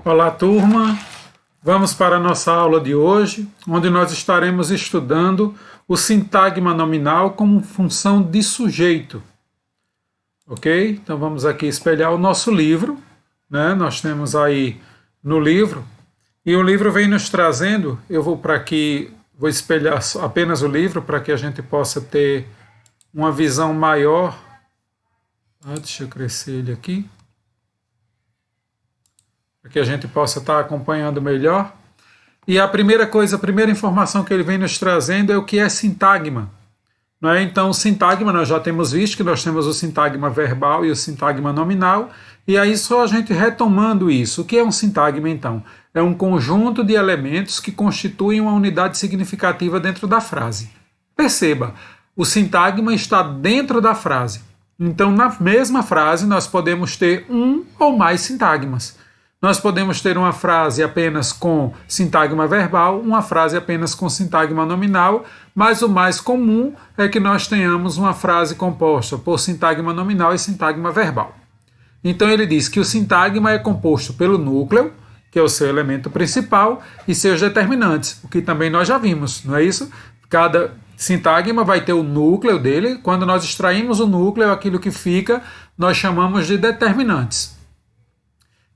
Olá, turma! Vamos para a nossa aula de hoje, onde nós estaremos estudando o sintagma nominal como função de sujeito. Ok? Então vamos aqui espelhar o nosso livro, né? Nós temos aí no livro, e o livro vem nos trazendo, eu vou para aqui, vou espelhar apenas o livro para que a gente possa ter uma visão maior. Deixa eu crescer ele aqui, para que a gente possa estar acompanhando melhor. E a primeira informação que ele vem nos trazendo é o que é sintagma. Não é? Então, o sintagma, nós já temos visto que nós temos o sintagma verbal e o sintagma nominal, e aí só a gente retomando isso. O que é um sintagma, então? É um conjunto de elementos que constituem uma unidade significativa dentro da frase. Perceba, o sintagma está dentro da frase. Então, na mesma frase, nós podemos ter um ou mais sintagmas. Nós podemos ter uma frase apenas com sintagma verbal, uma frase apenas com sintagma nominal, mas o mais comum é que nós tenhamos uma frase composta por sintagma nominal e sintagma verbal. Então ele diz que o sintagma é composto pelo núcleo, que é o seu elemento principal, e seus determinantes, o que também nós já vimos, não é isso? Cada sintagma vai ter o núcleo dele, quando nós extraímos o núcleo, aquilo que fica, nós chamamos de determinantes.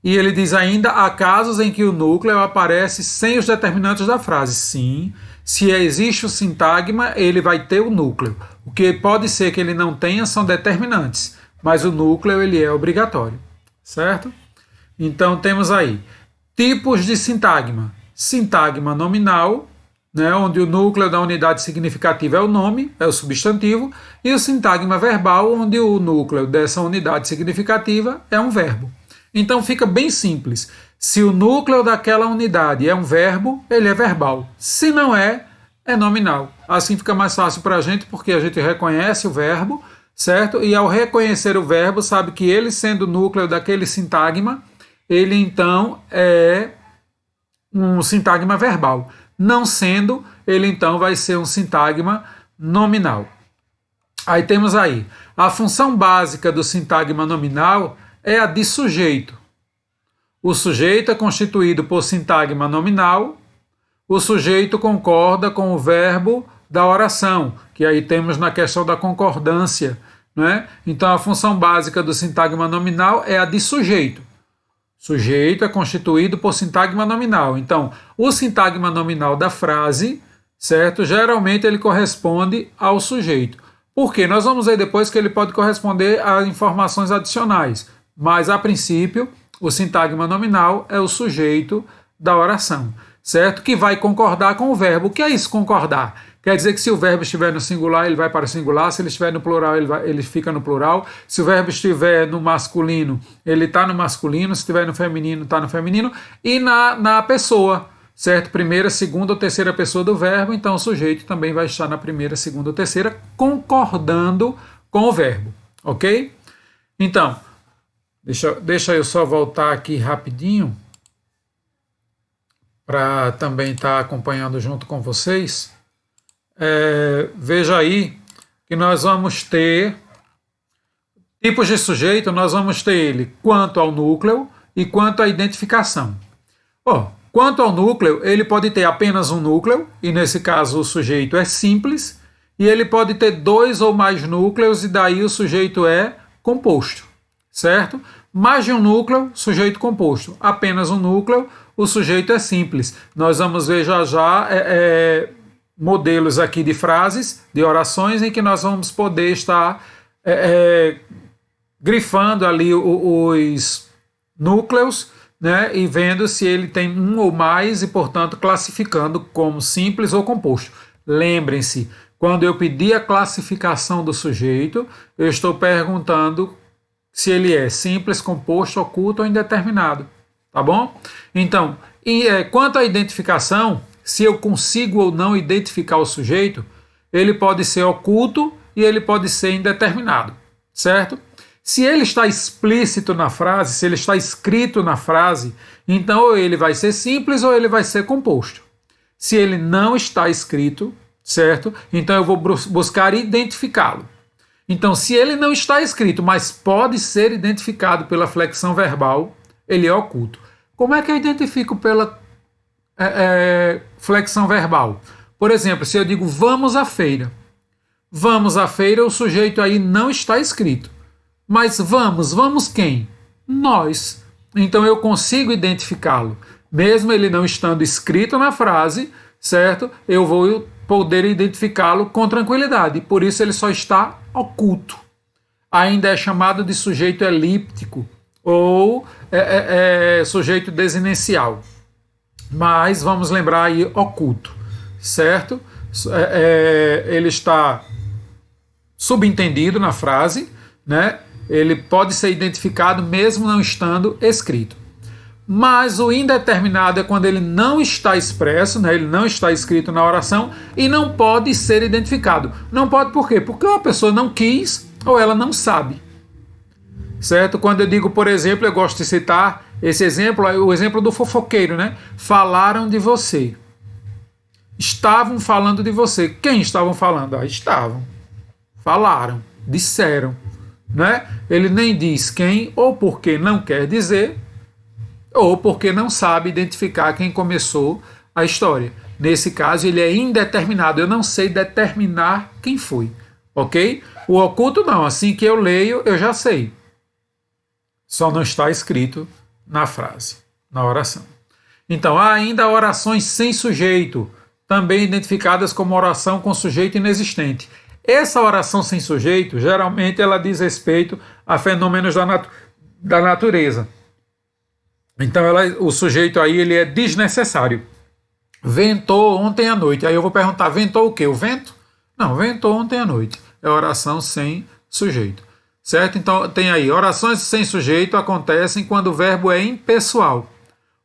E ele diz ainda, há casos em que o núcleo aparece sem os determinantes da frase. Sim, se existe o sintagma, ele vai ter o núcleo. O que pode ser que ele não tenha são determinantes, mas o núcleo ele é obrigatório, certo? Então temos aí tipos de sintagma. Sintagma nominal, né, onde o núcleo da unidade significativa é o nome, é o substantivo, e o sintagma verbal, onde o núcleo dessa unidade significativa é um verbo. Então fica bem simples. Se o núcleo daquela unidade é um verbo, ele é verbal. Se não é, é nominal. Assim fica mais fácil para a gente, porque a gente reconhece o verbo, certo? E ao reconhecer o verbo, sabe que ele sendo o núcleo daquele sintagma, ele então é um sintagma verbal. Não sendo, ele então vai ser um sintagma nominal. Aí temos aí, a função básica do sintagma nominal é a de sujeito. O sujeito é constituído por sintagma nominal, o sujeito concorda com o verbo da oração, que aí temos na questão da concordância, né? Então a função básica do sintagma nominal é a de sujeito. Sujeito é constituído por sintagma nominal. Então, o sintagma nominal da frase, certo? Geralmente ele corresponde ao sujeito. Por quê? Nós vamos ver depois que ele pode corresponder a informações adicionais. Mas, a princípio, o sintagma nominal é o sujeito da oração, certo? Que vai concordar com o verbo. O que é isso, concordar? Quer dizer que se o verbo estiver no singular, ele vai para o singular. Se ele estiver no plural, ele fica no plural. Se o verbo estiver no masculino, ele está no masculino. Se estiver no feminino, está no feminino. E na pessoa, certo? Primeira, segunda ou terceira pessoa do verbo. Então, o sujeito também vai estar na primeira, segunda ou terceira, concordando com o verbo, ok? Então, deixa eu só voltar aqui rapidinho para também estar acompanhando junto com vocês. Veja aí que nós vamos ter tipos de sujeito, nós vamos ter ele quanto ao núcleo e quanto à identificação. Quanto ao núcleo, ele pode ter apenas um núcleo, e nesse caso o sujeito é simples, e ele pode ter dois ou mais núcleos, e daí o sujeito é composto, certo? Mais de um núcleo, sujeito composto. Apenas um núcleo, o sujeito é simples. Nós vamos ver já modelos aqui de frases, de orações, em que nós vamos poder estar grifando ali os núcleos, né, e vendo se ele tem um ou mais e, portanto, classificando como simples ou composto. Lembrem-se, quando eu pedir a classificação do sujeito, eu estou perguntando se ele é simples, composto, oculto ou indeterminado, tá bom? Então, quanto à identificação, se eu consigo ou não identificar o sujeito, ele pode ser oculto e ele pode ser indeterminado, certo? Se ele está explícito na frase, se ele está escrito na frase, então ou ele vai ser simples ou ele vai ser composto. Se ele não está escrito, certo? Então eu vou buscar identificá-lo. Então, se ele não está escrito, mas pode ser identificado pela flexão verbal, ele é oculto. Como é que eu identifico pela flexão verbal? Por exemplo, se eu digo vamos à feira. Vamos à feira, o sujeito aí não está escrito. Mas vamos quem? Nós. Então eu consigo identificá-lo. Mesmo ele não estando escrito na frase, certo? Eu vou poder identificá-lo com tranquilidade. Por isso ele só está oculto. Ainda é chamado de sujeito elíptico ou sujeito desinencial. Mas vamos lembrar aí oculto, certo? Ele está subentendido na frase, né? Ele pode ser identificado mesmo não estando escrito. Mas o indeterminado é quando ele não está expresso, né? Ele não está escrito na oração e não pode ser identificado. Não pode por quê? Porque a pessoa não quis ou ela não sabe. Certo? Quando eu digo, por exemplo, eu gosto de citar esse exemplo, o exemplo do fofoqueiro, né? Falaram de você. Estavam falando de você. Quem estavam falando? Estavam. Falaram. Disseram. Né? Ele nem diz quem, ou porque não quer dizer, ou porque não sabe identificar quem começou a história. Nesse caso, ele é indeterminado. Eu não sei determinar quem foi. Ok? O oculto não. Assim que eu leio, eu já sei. Só não está escrito na frase, na oração. Então, há ainda orações sem sujeito, também identificadas como oração com sujeito inexistente. Essa oração sem sujeito, geralmente, ela diz respeito a fenômenos da natureza. Então, o sujeito aí ele é desnecessário. Ventou ontem à noite. Aí eu vou perguntar, ventou o quê? O vento? Não, ventou ontem à noite. É oração sem sujeito. Certo? Então, tem aí, orações sem sujeito acontecem quando o verbo é impessoal.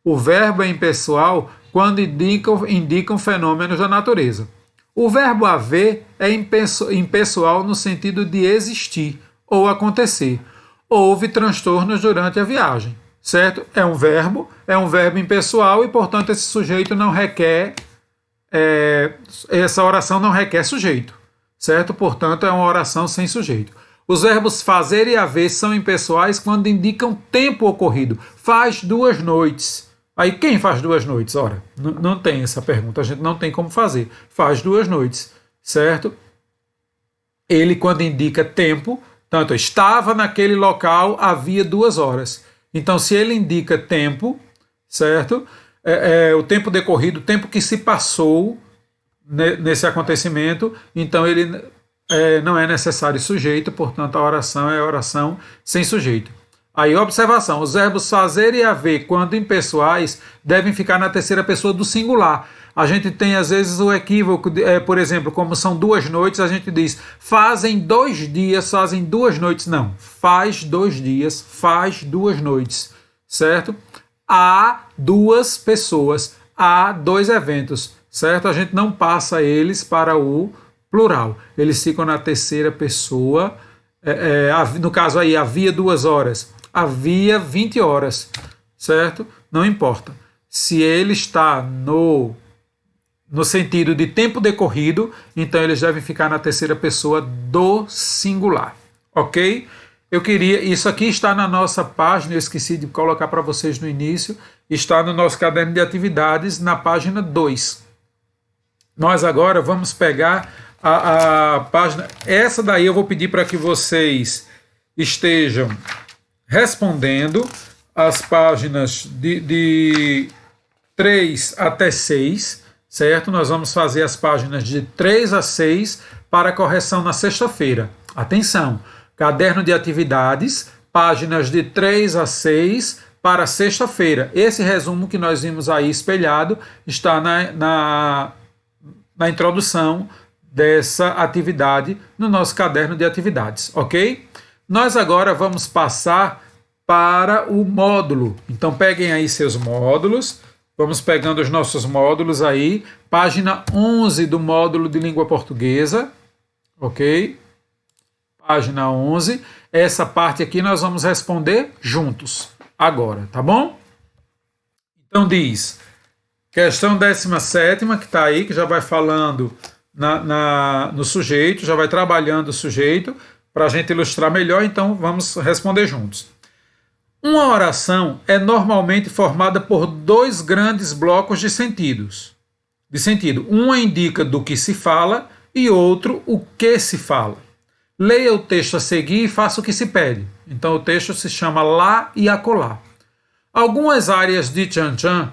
O verbo é impessoal quando indicam fenômenos da natureza. O verbo haver é impessoal no sentido de existir ou acontecer. Houve transtornos durante a viagem. Certo? É um verbo impessoal e, portanto, esse sujeito não requer, essa oração não requer sujeito. Certo? Portanto, é uma oração sem sujeito. Os verbos fazer e haver são impessoais quando indicam tempo ocorrido. Faz 2 noites. Aí quem faz 2 noites? Ora, não tem essa pergunta, a gente não tem como fazer. Faz 2 noites, certo? Ele, quando indica tempo, tanto estava naquele local havia 2 horas. Então, se ele indica tempo, certo? O tempo decorrido, o tempo que se passou nesse acontecimento, então ele não é necessário sujeito, portanto a oração é oração sem sujeito. Aí, observação, os verbos fazer e haver, quando impessoais, devem ficar na terceira pessoa do singular. A gente tem, às vezes, o equívoco, por exemplo, como são 2 noites, a gente diz, fazem 2 dias, fazem 2 noites. Não, faz 2 dias, faz 2 noites, certo? Há 2 pessoas, há 2 eventos, certo? A gente não passa eles para o plural. Eles ficam na terceira pessoa. No caso aí, havia 2 horas. Havia 20 horas, certo? Não importa. Se ele está no sentido de tempo decorrido, então eles devem ficar na terceira pessoa do singular, ok? Isso aqui está na nossa página, eu esqueci de colocar para vocês no início, está no nosso caderno de atividades, na página 2. Nós agora vamos pegar a página, essa daí eu vou pedir para que vocês estejam respondendo as páginas de 3 até 6, certo? Nós vamos fazer as páginas de 3 a 6 para correção na sexta-feira. Atenção, caderno de atividades, páginas de 3 a 6 para sexta-feira. Esse resumo que nós vimos aí espelhado está na introdução dessa atividade no nosso caderno de atividades, ok? Nós agora vamos passar para o módulo. Então peguem aí seus módulos, vamos pegando os nossos módulos aí, página 11 do módulo de língua portuguesa, ok? Página 11, essa parte aqui nós vamos responder juntos, agora, tá bom? Então diz, questão 17ª, que está aí, que já vai falando no sujeito, já vai trabalhando o sujeito, para a gente ilustrar melhor, então vamos responder juntos. Uma oração é normalmente formada por dois grandes blocos de sentidos. De sentido, uma indica do que se fala e outro o que se fala. Leia o texto a seguir e faça o que se pede. Então o texto se chama Lá e Acolá. Algumas áreas de Chan-Chan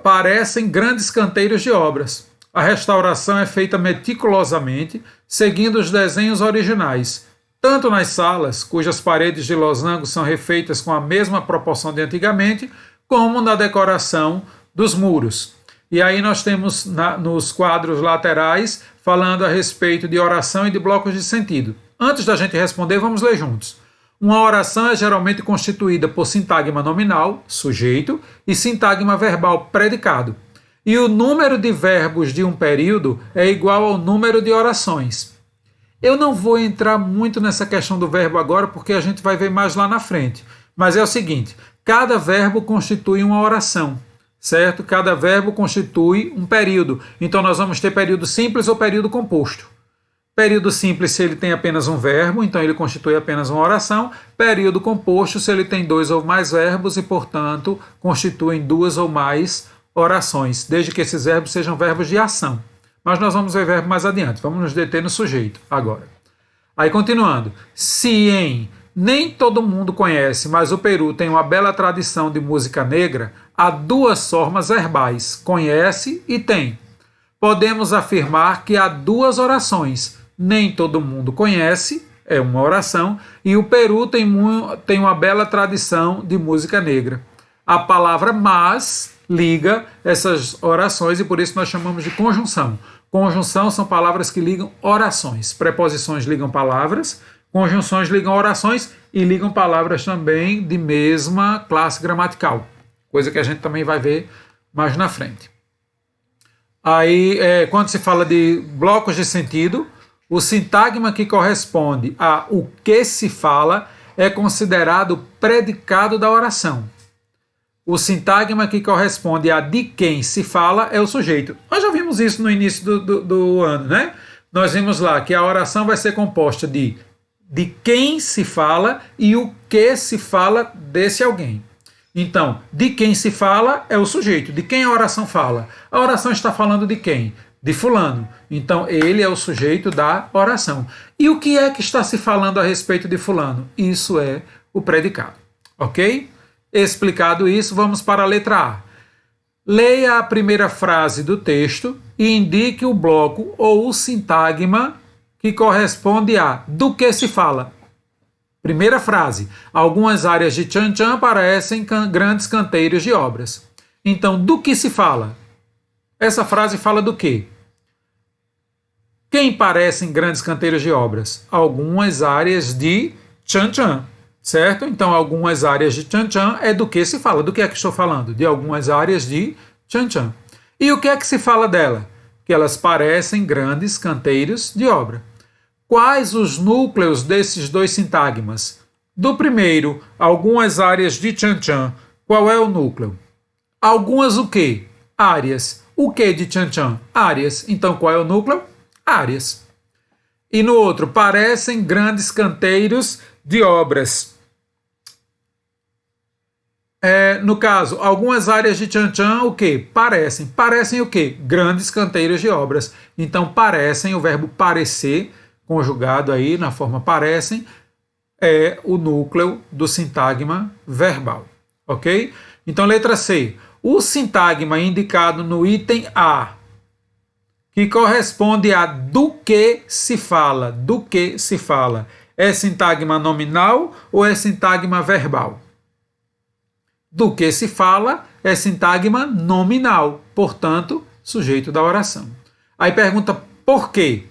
parecem grandes canteiros de obras. A restauração é feita meticulosamente, seguindo os desenhos originais, tanto nas salas, cujas paredes de losango são refeitas com a mesma proporção de antigamente, como na decoração dos muros. E aí nós temos nos quadros laterais falando a respeito de oração e de blocos de sentido. Antes da gente responder, vamos ler juntos. Uma oração é geralmente constituída por sintagma nominal, sujeito, e sintagma verbal, predicado. E o número de verbos de um período é igual ao número de orações. Eu não vou entrar muito nessa questão do verbo agora, porque a gente vai ver mais lá na frente. Mas é o seguinte, cada verbo constitui uma oração, certo? Cada verbo constitui um período. Então nós vamos ter período simples ou período composto. Período simples se ele tem apenas um verbo, então ele constitui apenas uma oração. Período composto se ele tem dois ou mais verbos e, portanto, constituem duas ou mais orações, desde que esses verbos sejam verbos de ação. Mas nós vamos ver verbo mais adiante. Vamos nos deter no sujeito agora. Aí continuando. Se em nem todo mundo conhece, mas o Peru tem uma bela tradição de música negra, há duas formas verbais, conhece e tem. Podemos afirmar que há duas orações. Nem todo mundo conhece, é uma oração, e o Peru tem uma bela tradição de música negra. A palavra mas liga essas orações e por isso nós chamamos de conjunção. Conjunção são palavras que ligam orações. Preposições ligam palavras, conjunções ligam orações e ligam palavras também de mesma classe gramatical. Coisa que a gente também vai ver mais na frente. Aí, quando se fala de blocos de sentido, o sintagma que corresponde a o que se fala é considerado predicado da oração. O sintagma que corresponde a de quem se fala é o sujeito. Nós já vimos isso no início do ano, né? Nós vimos lá que a oração vai ser composta de quem se fala e o que se fala desse alguém. Então, de quem se fala é o sujeito. De quem a oração fala? A oração está falando de quem? De fulano. Então, ele é o sujeito da oração. E o que é que está se falando a respeito de fulano? Isso é o predicado. Ok? Explicado isso, vamos para a letra A. Leia a primeira frase do texto e indique o bloco ou o sintagma que corresponde a do que se fala. Primeira frase. Algumas áreas de Chan-Chan parecem grandes canteiros de obras. Então, do que se fala? Essa frase fala do quê? Quem parecem grandes canteiros de obras? Algumas áreas de Chan-Chan, certo? Então, algumas áreas de Chan-Chan é do que se fala. Do que é que estou falando? De algumas áreas de Chan-Chan. E o que é que se fala dela? Que elas parecem grandes canteiros de obra. Quais os núcleos desses dois sintagmas? Do primeiro, algumas áreas de Chan-Chan. Qual é o núcleo? Algumas o quê? Áreas. O que de Chan-Chan? Áreas. Então, qual é o núcleo? Áreas. E no outro, parecem grandes canteiros de obras. No caso, algumas áreas de Chan-Chan, o quê? Parecem. Parecem o quê? Grandes canteiros de obras. Então, parecem, o verbo parecer, conjugado aí na forma parecem, é o núcleo do sintagma verbal. Ok? Então, letra C. O sintagma indicado no item A, que corresponde a do que se fala, do que se fala, é sintagma nominal ou é sintagma verbal? Do que se fala é sintagma nominal, portanto, sujeito da oração. Aí pergunta por quê?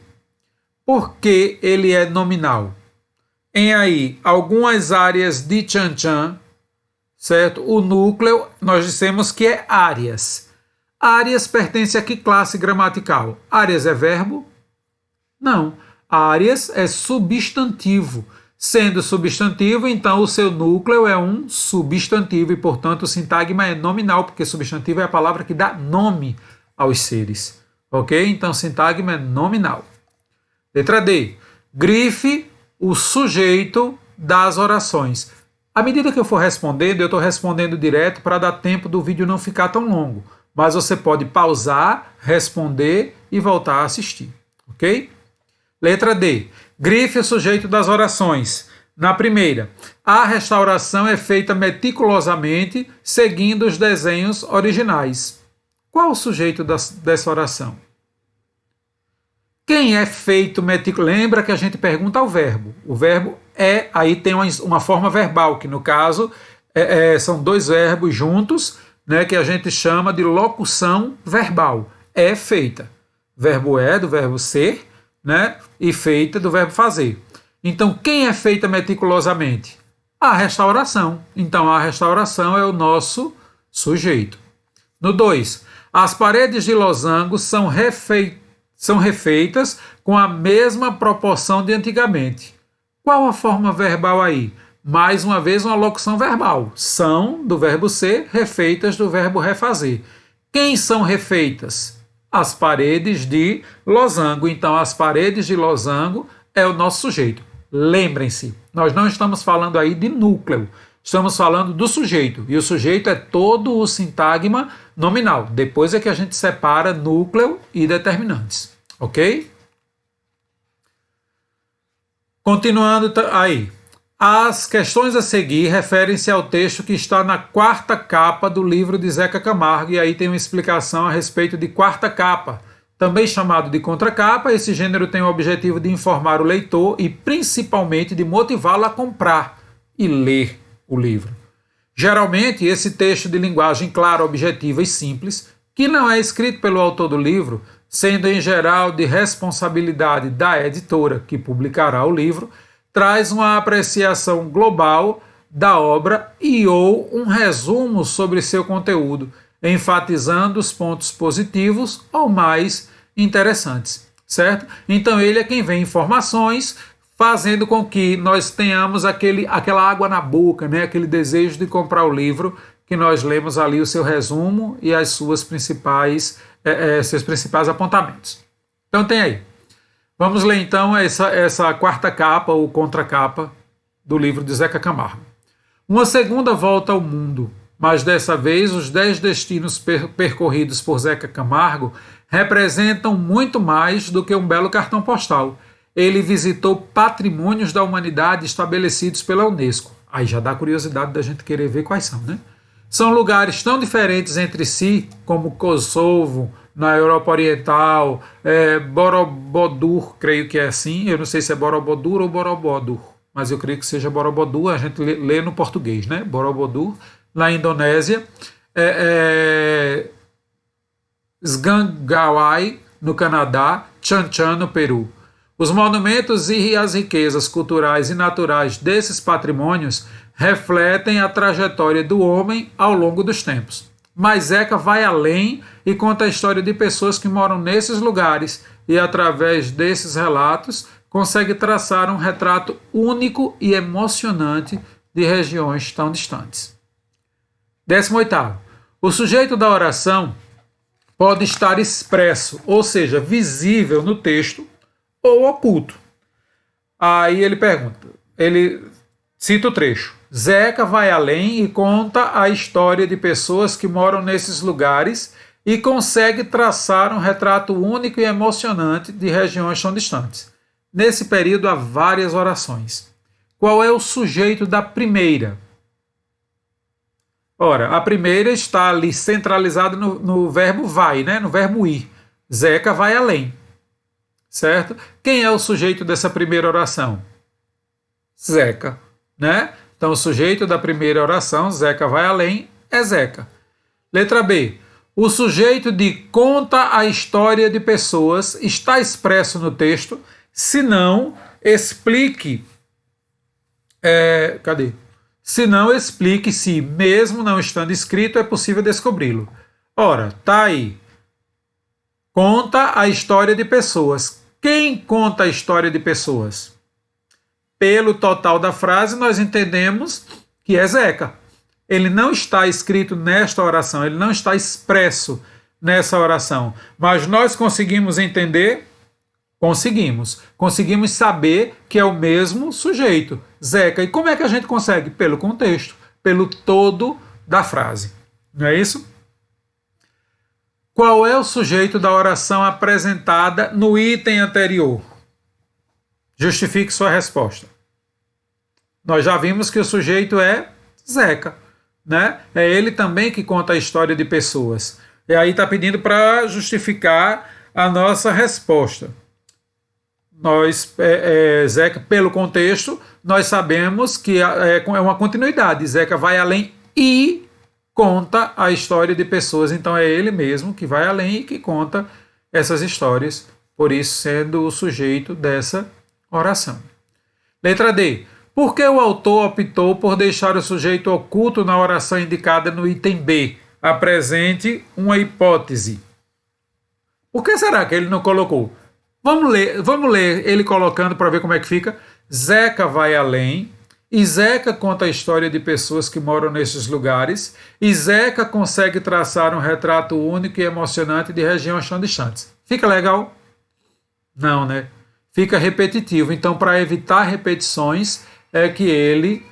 Por que ele é nominal? Em aí, algumas áreas de Chan-Chan, certo? O núcleo, nós dissemos que é áreas. Áreas pertence a que classe gramatical? Áreas é verbo? Não. Áreas é substantivo. Sendo substantivo, então o seu núcleo é um substantivo e, portanto, o sintagma é nominal, porque substantivo é a palavra que dá nome aos seres. Ok? Então, sintagma é nominal. Letra D. Grife o sujeito das orações. À medida que eu for respondendo, eu estou respondendo direto para dar tempo do vídeo não ficar tão longo. Mas você pode pausar, responder e voltar a assistir. Ok? Letra D. Grife o sujeito das orações. Na primeira, a restauração é feita meticulosamente, seguindo os desenhos originais. Qual o sujeito dessa oração? Quem é feito meticulosamente? Lembra que a gente pergunta ao verbo. O verbo é, aí tem uma forma verbal, que no caso são dois verbos juntos, né, que a gente chama de locução verbal. É feita. Verbo é do verbo ser, né, e feita do verbo fazer. Então, quem é feita meticulosamente? A restauração. Então, a restauração é o nosso sujeito. No 2, as paredes de losango são refeitas com a mesma proporção de antigamente. Qual a forma verbal aí? Mais uma vez, uma locução verbal. São, do verbo ser, refeitas do verbo refazer. Quem são refeitas? As paredes de losango. Então, as paredes de losango é o nosso sujeito. Lembrem-se, nós não estamos falando aí de núcleo, estamos falando do sujeito. E o sujeito é todo o sintagma nominal. Depois é que a gente separa núcleo e determinantes. Ok? Continuando aí. As questões a seguir referem-se ao texto que está na quarta capa do livro de Zeca Camargo, e aí tem uma explicação a respeito de quarta capa. Também chamado de contracapa, esse gênero tem o objetivo de informar o leitor e principalmente de motivá-lo a comprar e ler o livro. Geralmente, esse texto de linguagem clara, objetiva e simples, que não é escrito pelo autor do livro, sendo em geral de responsabilidade da editora que publicará o livro, traz uma apreciação global da obra e ou um resumo sobre seu conteúdo, enfatizando os pontos positivos ou mais interessantes, certo? Então ele é quem vê informações, fazendo com que nós tenhamos aquela água na boca, né? Aquele desejo de comprar o livro, que nós lemos ali o seu resumo e as suas seus principais apontamentos. Então tem aí. Vamos ler então essa quarta capa ou contracapa do livro de Zeca Camargo. Uma segunda volta ao mundo, mas dessa vez os 10 destinos percorridos por Zeca Camargo representam muito mais do que um belo cartão postal. Ele visitou patrimônios da humanidade estabelecidos pela Unesco. Aí já dá curiosidade da gente querer ver quais são, né? São lugares tão diferentes entre si, como Kosovo, na Europa Oriental, Borobudur, creio que é assim, eu não sei se é Borobudur ou Borobudur, mas eu creio que seja Borobudur, a gente lê no português, né? Borobudur, na Indonésia, Sgangawai, no Canadá, Chan Chan, no Peru. Os monumentos e as riquezas culturais e naturais desses patrimônios refletem a trajetória do homem ao longo dos tempos. Mas Zeca vai além e conta a história de pessoas que moram nesses lugares e, através desses relatos, consegue traçar um retrato único e emocionante de regiões tão distantes. 18º. O sujeito da oração pode estar expresso, ou seja, visível no texto, ou oculto. Aí ele pergunta, ele cita o trecho. Zeca vai além e conta a história de pessoas que moram nesses lugares e consegue traçar um retrato único e emocionante de regiões tão distantes. Nesse período há várias orações. Qual é o sujeito da primeira? Ora, a primeira está ali centralizada no verbo vai, né? No verbo ir. Zeca vai além. Certo? Quem é o sujeito dessa primeira oração? Zeca, né? Então, o sujeito da primeira oração, Zeca vai além, é Zeca. Letra B. O sujeito de conta a história de pessoas está expresso no texto, se não, explique. Cadê? Se não, explique se, mesmo não estando escrito, é possível descobri-lo. Ora, tá aí. Conta a história de pessoas. Quem conta a história de pessoas? Pelo total da frase, nós entendemos que é Zeca. Ele não está escrito nesta oração, ele não está expresso nessa oração. Mas nós conseguimos entender Conseguimos. Conseguimos saber que é o mesmo sujeito, Zeca. E como é que a gente consegue? Pelo contexto, pelo todo da frase. Não é isso? Qual é o sujeito da oração apresentada no item anterior? Justifique sua resposta. Nós já vimos que o sujeito é Zeca, né? É ele também que conta a história de pessoas. E aí está pedindo para justificar a nossa resposta. Zeca, pelo contexto, nós sabemos que é uma continuidade. Zeca vai além e conta a história de pessoas. Então é ele mesmo que vai além e que conta essas histórias, por isso sendo o sujeito dessa oração. Letra D. Por que o autor optou por deixar o sujeito oculto na oração indicada no item B? Apresente uma hipótese. Por que será que ele não colocou? Vamos ler ele colocando para ver como é que fica. Zeca vai além, e Zeca conta a história de pessoas que moram nesses lugares, e Zeca consegue traçar um retrato único e emocionante de regiões tão distantes. Fica legal? Não, né? Fica repetitivo. Então, para evitar repetições, é que ele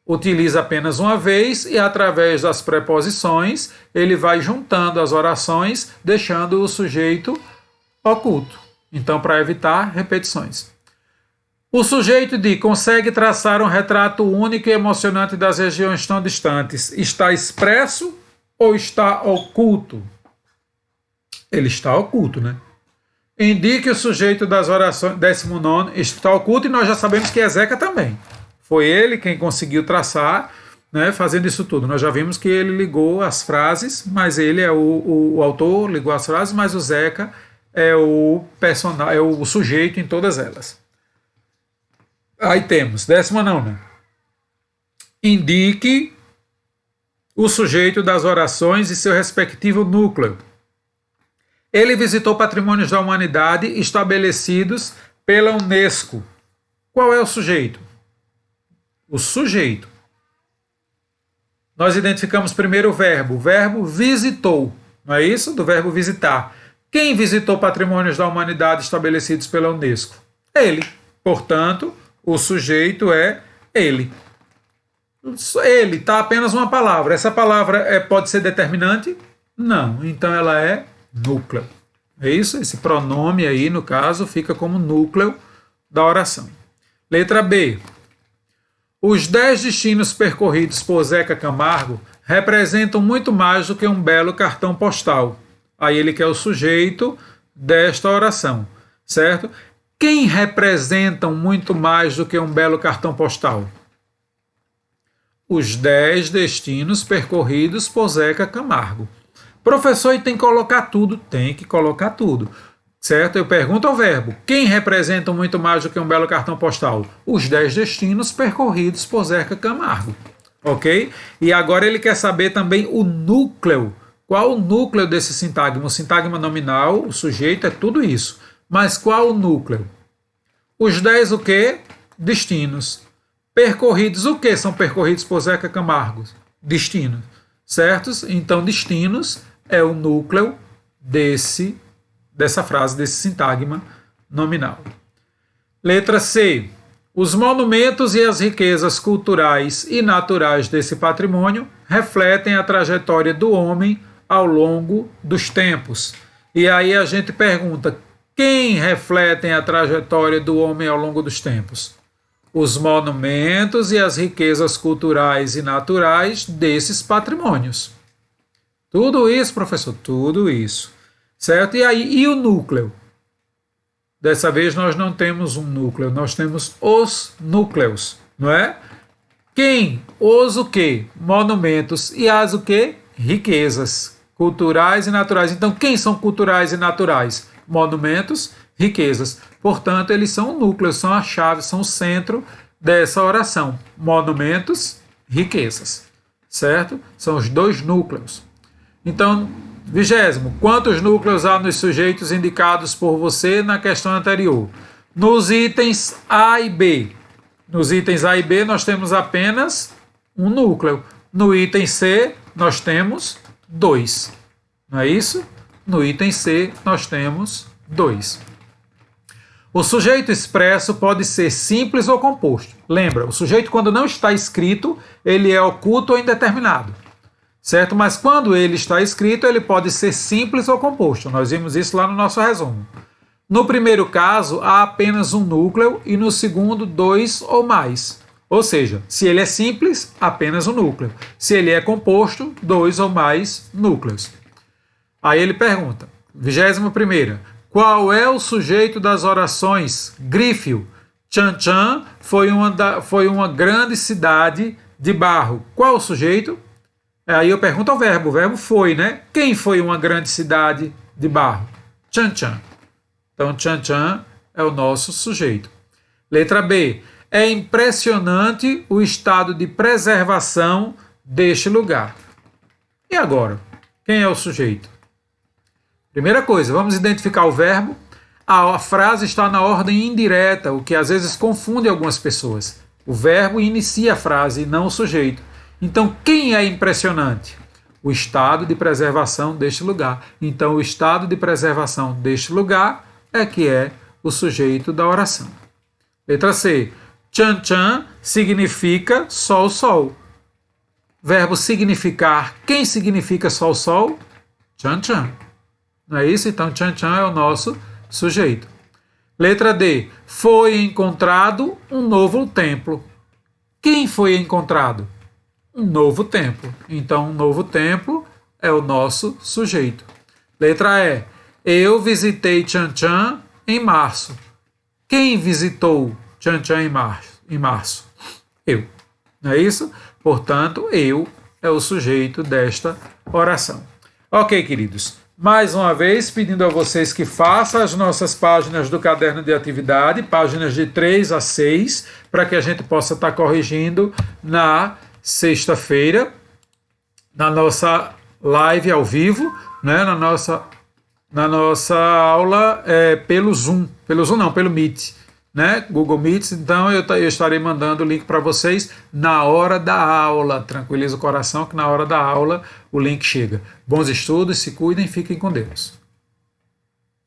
utiliza apenas uma vez e, através das preposições, ele vai juntando as orações, deixando o sujeito oculto. Então, para evitar repetições. O sujeito de consegue traçar um retrato único e emocionante das regiões tão distantes está expresso ou está oculto? Ele está oculto, né? Indique o sujeito das orações, 19º, está oculto, e nós já sabemos que é Zeca também. Foi ele quem conseguiu traçar, né, fazendo isso tudo. Nós já vimos que ele ligou as frases, mas ele é o autor, ligou as frases, mas o Zeca é o personagem, é o sujeito em todas elas. Aí temos, 19ª. Indique o sujeito das orações e seu respectivo núcleo. Ele visitou patrimônios da humanidade estabelecidos pela Unesco. Qual é o sujeito? O sujeito. Nós identificamos primeiro o verbo visitou, não é isso? Do verbo visitar. Quem visitou patrimônios da humanidade estabelecidos pela Unesco? Ele. Portanto, o sujeito é ele. Ele está apenas uma palavra. Essa palavra pode ser determinante? Não. Então ela é núcleo. É isso? Esse pronome aí, no caso, fica como núcleo da oração. Letra B. Os 10 destinos percorridos por Zeca Camargo representam muito mais do que um belo cartão postal. Aí ele quer o sujeito desta oração, certo? Quem representam muito mais do que um belo cartão postal? Os 10 destinos percorridos por Zeca Camargo. Professor, e tem que colocar tudo? Tem que colocar tudo, certo? Eu pergunto ao verbo. Quem representam muito mais do que um belo cartão postal? Os 10 destinos percorridos por Zeca Camargo, ok? E agora ele quer saber também o núcleo. Qual o núcleo desse sintagma? O sintagma nominal, o sujeito, é tudo isso. Mas qual o núcleo? Os 10 o quê? Destinos. Percorridos o quê? São percorridos por Zeca Camargo? Destinos. Certos? Então, destinos é o núcleo dessa frase, desse sintagma nominal. Letra C. Os monumentos e as riquezas culturais e naturais desse patrimônio refletem a trajetória do homem ao longo dos tempos. E aí a gente pergunta, quem refletem a trajetória do homem ao longo dos tempos? Os monumentos e as riquezas culturais e naturais desses patrimônios. Tudo isso, professor? Tudo isso. Certo? E aí, e o núcleo? Dessa vez nós não temos um núcleo, nós temos os núcleos, não é? Quem? Os o quê? Monumentos. E as o quê? Riquezas culturais e naturais. Então, quem são culturais e naturais? Monumentos, riquezas. Portanto, eles são o núcleo, são a chave, são o centro dessa oração. Monumentos, riquezas. Certo? São os 2 núcleos. Então, 20º. Quantos núcleos há nos sujeitos indicados por você na questão anterior? Nos itens A e B. Nos itens A e B nós temos apenas um núcleo. No item C nós temos 2. Não é isso? No item C nós temos 2. O sujeito expresso pode ser simples ou composto. Lembra, o sujeito quando não está escrito, ele é oculto ou indeterminado. Certo? Mas quando ele está escrito, ele pode ser simples ou composto. Nós vimos isso lá no nosso resumo. No primeiro caso, há apenas um núcleo e no segundo, dois ou mais. Ou seja, se ele é simples, apenas um núcleo. Se ele é composto, dois ou mais núcleos. Aí ele pergunta, 21ª, qual é o sujeito das orações? Grífio. Chan-chan foi uma grande cidade de barro. Qual o sujeito? Aí eu pergunto ao verbo. O verbo foi, né? Quem foi uma grande cidade de barro? Chan-chan. Então, Chan-chan é o nosso sujeito. Letra B. É impressionante o estado de preservação deste lugar. E agora? Quem é o sujeito? Primeira coisa, vamos identificar o verbo. A frase está na ordem indireta, o que às vezes confunde algumas pessoas. O verbo inicia a frase e não o sujeito. Então, quem é impressionante? O estado de preservação deste lugar. Então, o estado de preservação deste lugar é que é o sujeito da oração. Letra C. Chan-chan significa sol-sol. Verbo significar. Quem significa sol-sol? Chan-chan. Não é isso? Então, Chan-chan é o nosso sujeito. Letra D. Foi encontrado um novo templo. Quem foi encontrado? Um novo templo. Então, um novo templo é o nosso sujeito. Letra E. Eu visitei Chan-chan em março. Quem visitou Chan-chan em março? Eu. Não é isso? Portanto, eu é o sujeito desta oração. Ok, queridos. Mais uma vez, pedindo a vocês que façam as nossas páginas do caderno de atividade, páginas de 3 a 6, para que a gente possa estar corrigindo na sexta-feira, na nossa live ao vivo, né? na nossa aula pelo Zoom. Pelo Zoom não, pelo Meet. Né? Google Meets, então eu estarei mandando o link para vocês na hora da aula. Tranquiliza o coração que na hora da aula o link chega. Bons estudos, se cuidem, fiquem com Deus.